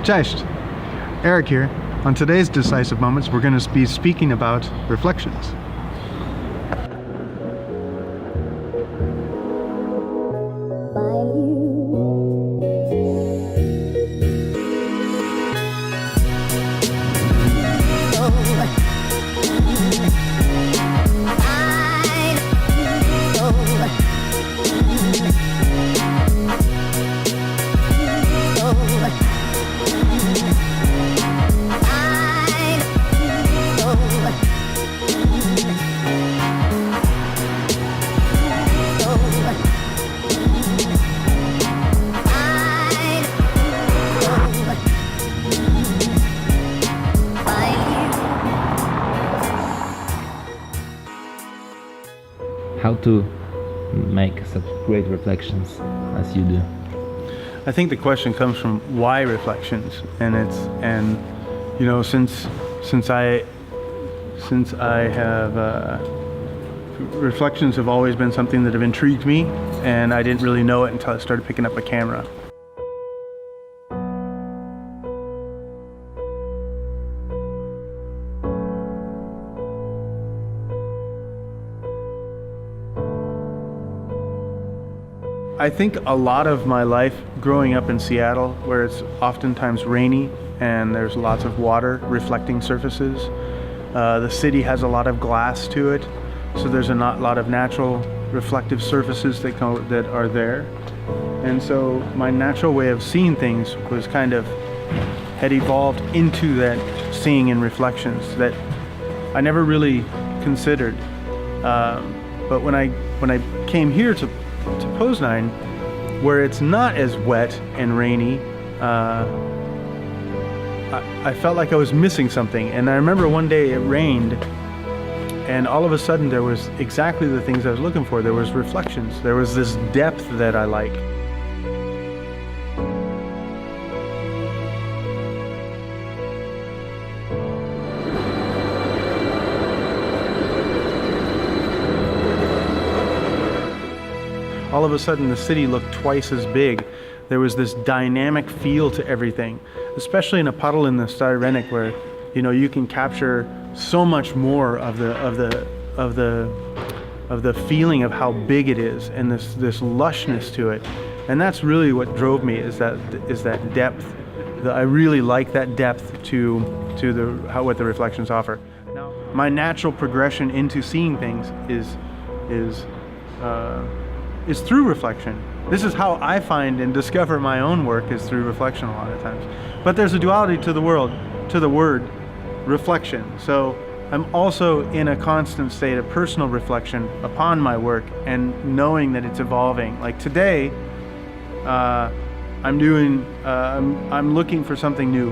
Cześć! Erik here. On today's Decisive Moments, we're going to be speaking about reflections. How to make such great reflections as you do? I think the question comes from why reflections, and since I have reflections have always been something that have intrigued me, and I didn't really know it until I started picking up a camera. I think a lot of my life growing up in Seattle, where it's oftentimes rainy and there's lots of water reflecting surfaces, the city has a lot of glass to it, so there's a lot of natural reflective surfaces that are there. And so my natural way of seeing things was had evolved into that seeing in reflections that I never really considered. But when I came here to Poznań, where it's not as wet and rainy, I felt like I was missing something. And I remember one day it rained, and all of a sudden there was exactly the things I was looking for. There was reflections. There was this depth that I like. All of a sudden the city looked twice as big. There was this dynamic feel to everything, especially in a puddle in the Styrenic, where you can capture so much more of the feeling of how big it is, and this lushness to it. And that's really what drove me, is that depth. I really like that depth to what the reflections offer. Now, my natural progression into seeing things is through reflection. This is how I find and discover my own work, is through reflection a lot of times. But there's a duality to the word reflection. So I'm also in a constant state of personal reflection upon my work and knowing that it's evolving. Like today, I'm looking for something new,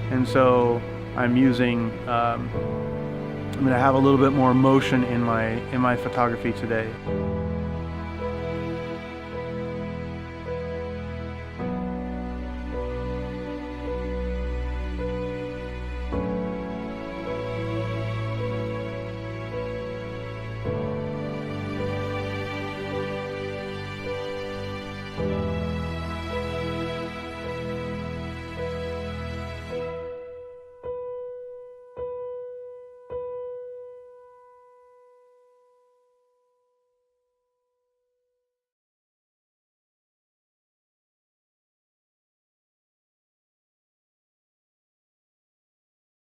and so I'm gonna have a little bit more motion in my photography today.